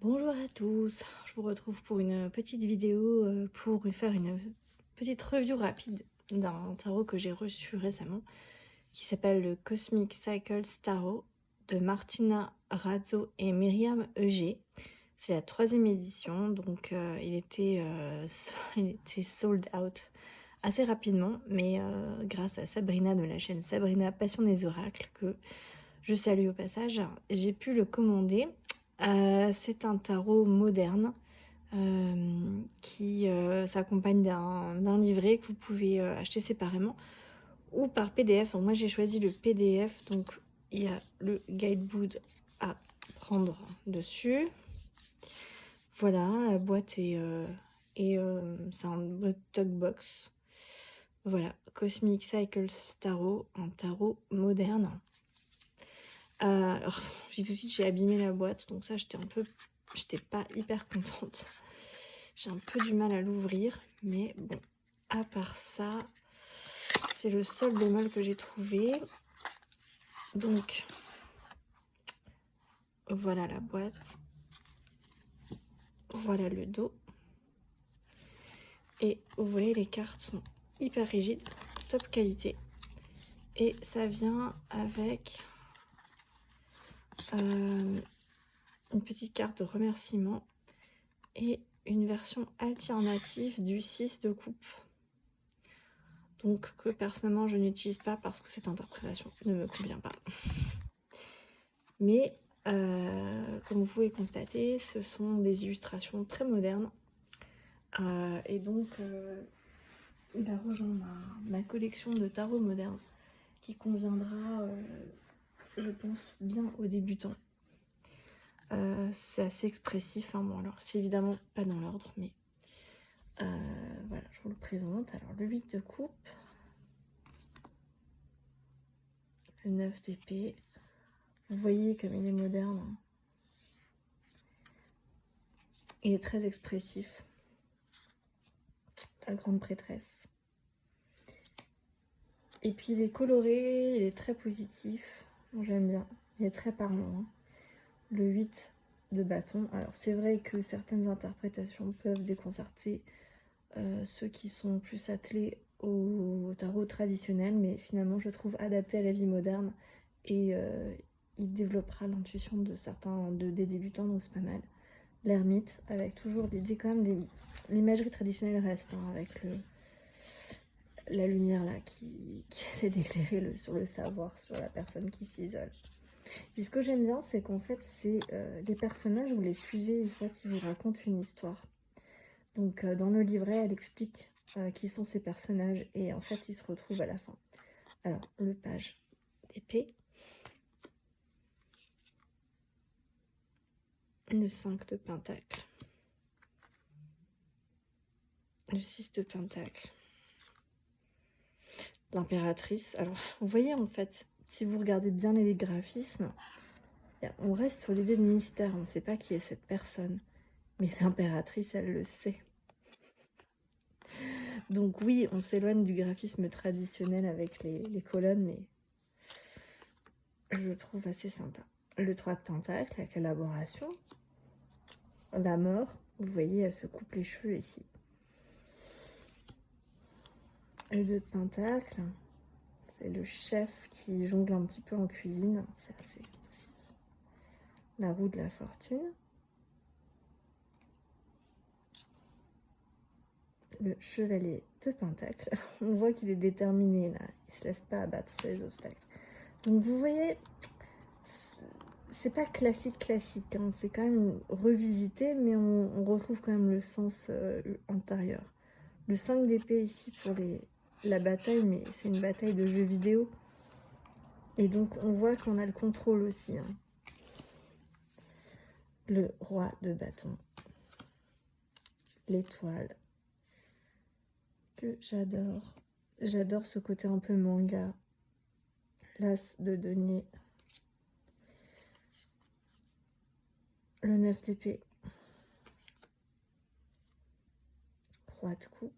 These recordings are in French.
Bonjour à tous, je vous retrouve pour une petite vidéo pour faire une petite review rapide d'un tarot que j'ai reçu récemment qui s'appelle le Cosmic Cycles Tarot de Martina Razzo et Myriam Eger. C'est la 3e édition, donc il était sold out assez rapidement, mais grâce à Sabrina de la chaîne Sabrina Passion des Oracles, que je salue au passage, j'ai pu le commander. C'est un tarot moderne qui s'accompagne d'un livret que vous pouvez acheter séparément ou par PDF. Donc moi j'ai choisi le PDF, donc il y a le guidebook à prendre dessus. Voilà, la boîte c'est un talk box. Voilà, Cosmic Cycles Tarot, un tarot moderne. Alors, j'ai tout de suite, j'ai abîmé la boîte, donc ça, j'étais pas hyper contente. J'ai un peu du mal à l'ouvrir, mais bon, à part ça, c'est le seul bémol que j'ai trouvé. Donc, voilà la boîte. Voilà le dos. Et vous voyez, les cartes sont hyper rigides, top qualité. Et ça vient avec une petite carte de remerciement et une version alternative du 6 de coupe. Donc que personnellement je n'utilise pas parce que cette interprétation ne me convient pas. Mais comme vous pouvez le constater, ce sont des illustrations très modernes. Et donc il a rejoint ma collection de tarots modernes qui conviendra, je pense, bien aux débutants. C'est assez expressif, hein. Bon alors c'est évidemment pas dans l'ordre, mais voilà, je vous le présente. Alors le 8 de coupe, le 9 d'épée. Vous voyez comme il est moderne. Il est très expressif. La grande prêtresse. Et puis il est coloré, il est très positif. Moi j'aime bien. Il est très parlant, hein. Le 8 de bâton. Alors c'est vrai que certaines interprétations peuvent déconcerter ceux qui sont plus attelés au tarot traditionnel, mais finalement je trouve adapté à la vie moderne et il développera l'intuition de certains des débutants, donc c'est pas mal. L'ermite, avec toujours l'idée quand même, l'imagerie traditionnelle reste, hein, avec la lumière là qui essaie d'éclairer sur le savoir, sur la personne qui s'isole. Puis ce que j'aime bien, c'est qu'en fait, c'est les personnages, vous les suivez, en fait, ils vous racontent une histoire. Donc dans le livret, elle explique qui sont ces personnages et en fait, ils se retrouvent à la fin. Alors, le page d'épée, le 5 de pentacle, le 6 de pentacle, l'impératrice. Alors, vous voyez, en fait, si vous regardez bien les graphismes, on reste sur l'idée de mystère. On ne sait pas qui est cette personne. Mais l'impératrice, elle le sait. Donc oui, on s'éloigne du graphisme traditionnel avec les colonnes, mais je trouve assez sympa. Le 3 de pentacle, la collaboration. La mort, vous voyez, elle se coupe les cheveux ici. Le 2 de pentacle, c'est le chef qui jongle un petit peu en cuisine. C'est assez expressif. La roue de la fortune. Le chevalier de pentacle. On voit qu'il est déterminé là. Il se laisse pas abattre sur les obstacles. Donc vous voyez, c'est pas classique, hein. C'est quand même revisité, mais on retrouve quand même le sens antérieur. Le 5 d'épée ici pour la bataille, mais c'est une bataille de jeux vidéo. Et donc on voit qu'on a le contrôle aussi, hein. Le roi de bâton. L'étoile. Que j'adore. J'adore ce côté un peu manga. L'as de denier. Le 9 d'épée. Roi de coupe.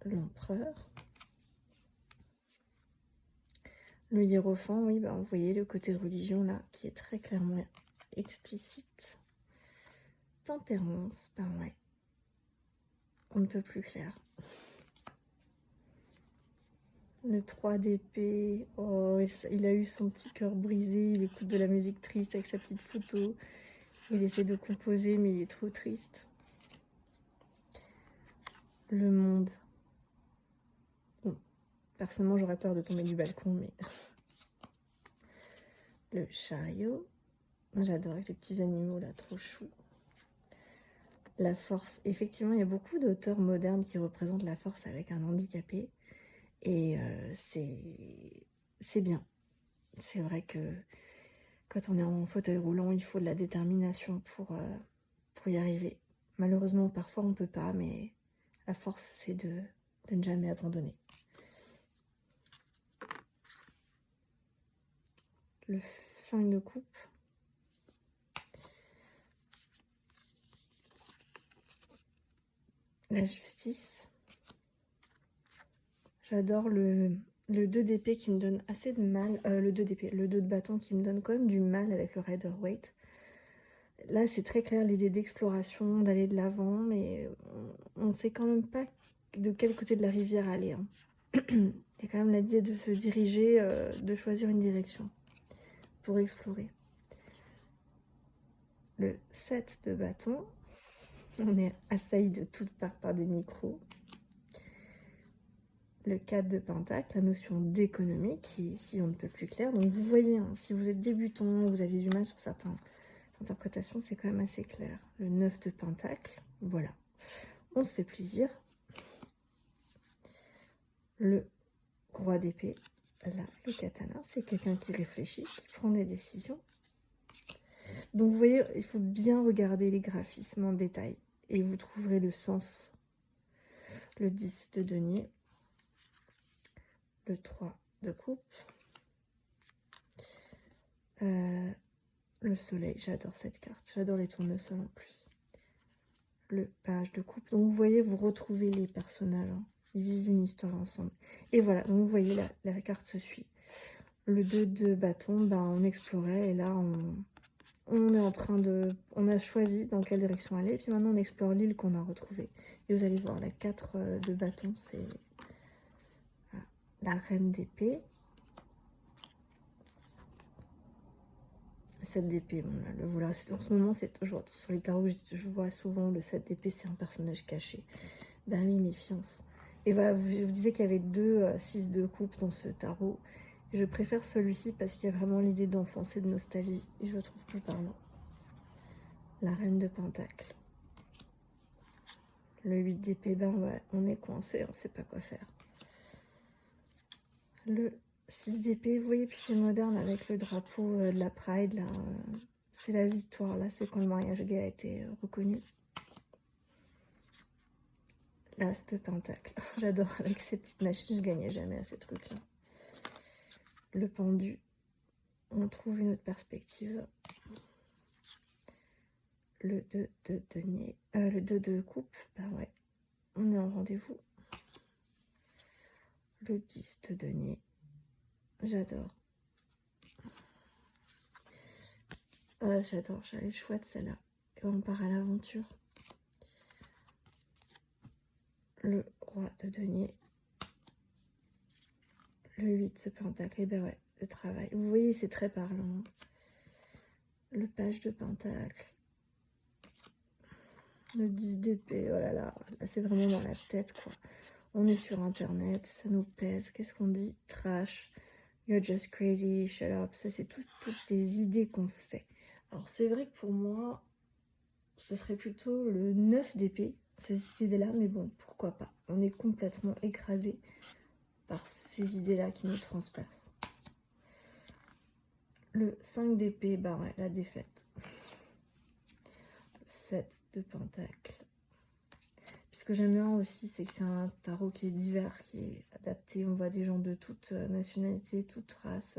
L'empereur. Le hiérophant, oui, bah, vous voyez le côté religion là, qui est très clairement explicite. Tempérance, bah ouais, on ne peut plus clair. Le 3 d'épée, oh, il a eu son petit cœur brisé, il écoute de la musique triste avec sa petite photo. Il essaie de composer, mais il est trop triste. Le monde. Bon, personnellement, j'aurais peur de tomber du balcon, mais... Le chariot. J'adore avec les petits animaux là, trop chou. La force. Effectivement, il y a beaucoup d'auteurs modernes qui représentent la force avec un handicapé. Et c'est bien. C'est vrai que quand on est en fauteuil roulant, il faut de la détermination pour y arriver. Malheureusement, parfois on ne peut pas, mais la force, c'est de ne jamais abandonner. Le 5 de coupe. La justice. J'adore le 2 d'épée qui me donne assez de mal. Le 2 d'épée, le 2 de bâton qui me donne quand même du mal avec le Rider-Waite. Là, c'est très clair l'idée d'exploration, d'aller de l'avant, mais on ne sait quand même pas de quel côté de la rivière aller. Hein. Il y a quand même l'idée de se diriger, de choisir une direction pour explorer. Le 7 de bâton, on est assailli de toutes parts par des micros. Le 4 de pentacle, la notion d'économie qui ici on ne peut plus clair. Donc vous voyez, hein, si vous êtes débutant, vous avez du mal sur certaines interprétations, c'est quand même assez clair. Le 9 de pentacle, voilà. On se fait plaisir. Le roi d'épée, là, le katana, c'est quelqu'un qui réfléchit, qui prend des décisions. Donc vous voyez, il faut bien regarder les graphismes en détail et vous trouverez le sens. Le 10 de denier, le 3 de coupe, le soleil, j'adore cette carte, j'adore les tournesols en plus. Le page de coupe, donc vous voyez, vous retrouvez les personnages, hein. Ils vivent une histoire ensemble. Et voilà, donc vous voyez, la carte se suit. Le 2 de bâton, ben, on explorait et là, on est en train de... On a choisi dans quelle direction aller, et puis maintenant on explore l'île qu'on a retrouvée. Et vous allez voir, la 4 de bâton, c'est la reine d'épée. Le 7 d'épée, bon là, le voilà. En ce moment, c'est toujours sur les tarots, je vois souvent le 7 d'épée, c'est un personnage caché. Ben oui, méfiance. Et voilà, je vous disais qu'il y avait 2 6 de coupe dans ce tarot. Et je préfère celui-ci parce qu'il y a vraiment l'idée d'enfance et de nostalgie. Et je le trouve plus parlant. La reine de pentacle. Le 8 d'épée, ben ouais, on est coincé, on sait pas quoi faire. Le 6 d'épée, vous voyez, puis c'est moderne avec le drapeau de la Pride, là. C'est la victoire, là, c'est quand le mariage gay a été reconnu. L'as de pentacle. J'adore avec ces petites machines, je gagnais jamais à ces trucs-là. Le pendu. On trouve une autre perspective. Le 2 de denier. Le 2 de coupe. Ben ouais, on est en rendez-vous. Le 10 de denier. J'adore. Ah, j'adore, j'avais chouette celle-là. Et on part à l'aventure. Le roi de denier. Le 8 de pentacle. Et ben ouais, le travail. Vous voyez, c'est très parlant. Le page de pentacle. Le 10 d'épée. Oh là là, là c'est vraiment dans la tête, quoi. On est sur internet, ça nous pèse. Qu'est-ce qu'on dit? Trash. You're just crazy, shut up. Ça, c'est toutes des idées qu'on se fait. Alors, c'est vrai que pour moi, ce serait plutôt le 9 d'épée, cette idée-là, mais bon, pourquoi pas. On est complètement écrasé par ces idées-là qui nous transpercent. Le 5 d'épée, bah ouais, la défaite. Le 7 de pentacle. Puis ce que j'aime bien aussi, c'est que c'est un tarot qui est divers, qui est adapté. On voit des gens de toute nationalité, toute race.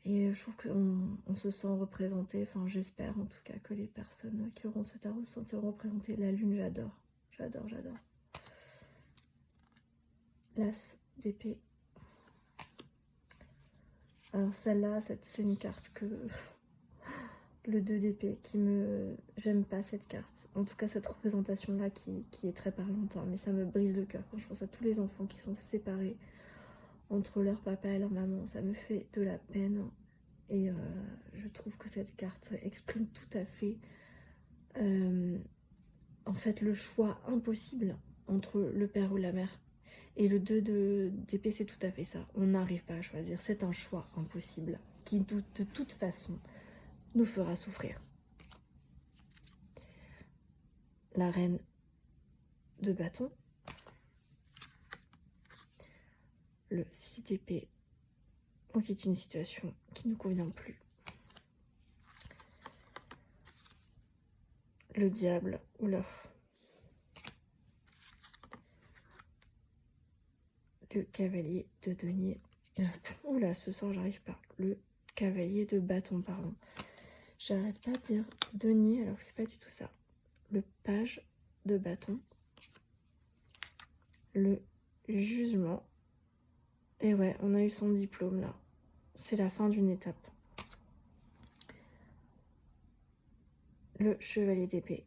Et je trouve qu'on se sent représenté. Enfin, j'espère en tout cas que les personnes qui auront ce tarot se sentiront représentées. La lune, j'adore. J'adore, j'adore. L'as d'épée. Alors celle-là, c'est une carte que... Le 2 d'épée qui me... J'aime pas cette carte. En tout cas, cette représentation-là qui est très parlante. Hein, mais ça me brise le cœur quand je pense à tous les enfants qui sont séparés entre leur papa et leur maman. Ça me fait de la peine. Et je trouve que cette carte exprime tout à fait... en fait, le choix impossible entre le père ou la mère. Et le 2 d'épée, c'est tout à fait ça. On n'arrive pas à choisir. C'est un choix impossible qui, de toute façon, nous fera souffrir. La reine de bâton. Le 6 d'épée. On quitte une situation qui ne nous convient plus. Le diable. Oula. Le cavalier de denier. Oula, ce soir, j'arrive pas. Le cavalier de bâton, pardon. J'arrête pas de dire denier alors que c'est pas du tout ça. Le page de bâton. Le jugement. Et ouais, on a eu son diplôme là. C'est la fin d'une étape. Le chevalier d'épée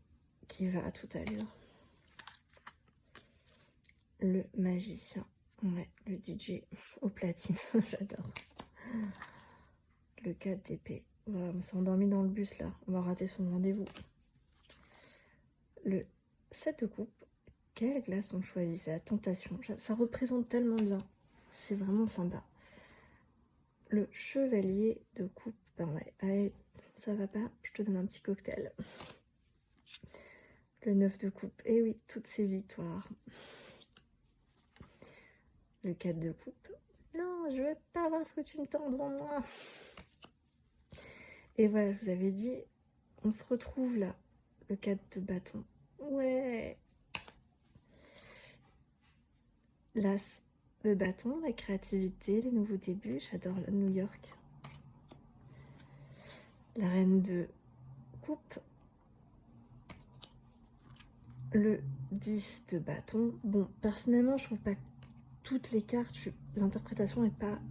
qui va à toute allure. Le magicien. Ouais, le DJ au platine. J'adore. Le 4 d'épée. Ouais, on s'est endormi dans le bus là. On va rater son rendez-vous. Le 7 de coupe. Quelle glace on choisit? C'est la tentation. Ça représente tellement bien. C'est vraiment sympa. Le chevalier de coupe. Ben ouais, allez, ça va pas. Je te donne un petit cocktail. Le 9 de coupe. Et oui, toutes ces victoires. Le 4 de coupe. Non, je veux pas voir ce que tu me tends devant moi. Et voilà, je vous avais dit, on se retrouve là. Le 4 de bâton. Ouais. L'as de bâton, la créativité, les nouveaux débuts. J'adore New York. La reine de coupe. Le 10 de bâton. Bon, personnellement, je trouve pas toutes les cartes, l'interprétation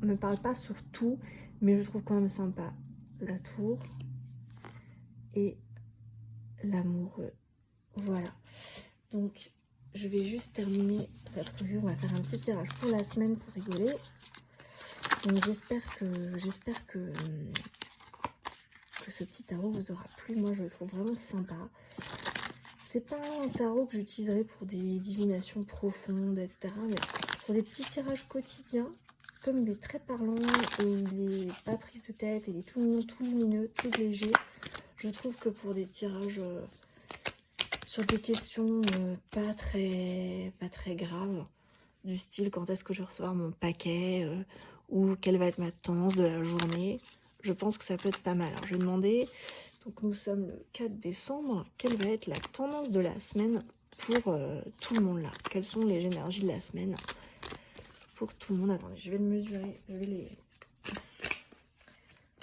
me parle pas sur tout, mais je trouve quand même sympa. La tour et l'amoureux. Voilà. Donc, je vais juste terminer cette revue. On va faire un petit tirage pour la semaine pour rigoler. Donc, j'espère que ce petit tarot vous aura plu. Moi, je le trouve vraiment sympa. C'est pas un tarot que j'utiliserai pour des divinations profondes, etc. Mais pour des petits tirages quotidiens, comme il est très parlant et il est pas prise de tête, il est tout mignon, tout lumineux, tout léger, je trouve que pour des tirages sur des questions pas très graves, du style quand est-ce que je vais recevoir mon paquet ou quelle va être ma tendance de la journée, je pense que ça peut être pas mal. Alors je vais demander, donc nous sommes le 4 décembre, quelle va être la tendance de la semaine pour tout le monde là? Quelles sont les énergies de la semaine pour tout le monde? Attendez, je vais le mesurer, je vais les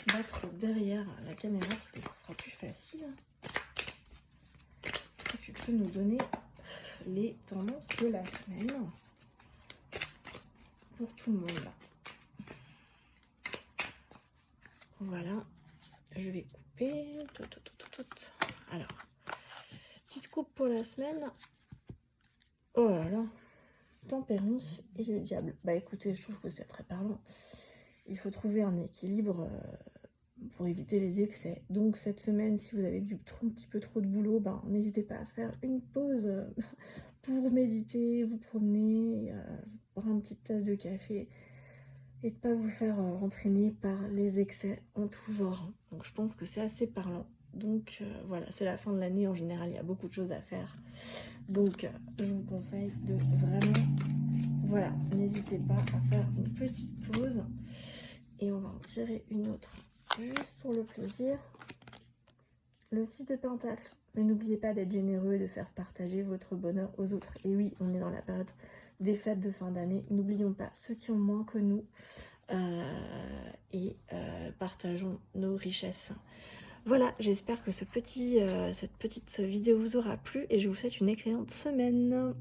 battre derrière la caméra parce que ce sera plus facile. Est-ce que tu peux nous donner les tendances de la semaine pour tout le monde là? Voilà, je vais couper tout. Alors, petite coupe pour la semaine. Oh là là, tempérance et le diable. Bah écoutez, je trouve que c'est très parlant. Il faut trouver un équilibre pour éviter les excès. Donc cette semaine, si vous avez un petit peu trop de boulot, ben, n'hésitez pas à faire une pause pour méditer, vous promener, boire une petite tasse de café et de ne pas vous faire entraîner par les excès en tout genre. Donc je pense que c'est assez parlant. Donc voilà, c'est la fin de l'année, en général il y a beaucoup de choses à faire. Donc je vous conseille de vraiment, voilà, n'hésitez pas à faire une petite pause. Et on va en tirer une autre, juste pour le plaisir. Le 6 de Pentacle. Mais n'oubliez pas d'être généreux et de faire partager votre bonheur aux autres. Et oui, on est dans la période des fêtes de fin d'année. N'oublions pas ceux qui ont moins que nous. Partageons nos richesses. Voilà, j'espère que cette petite vidéo vous aura plu. Et je vous souhaite une excellente semaine.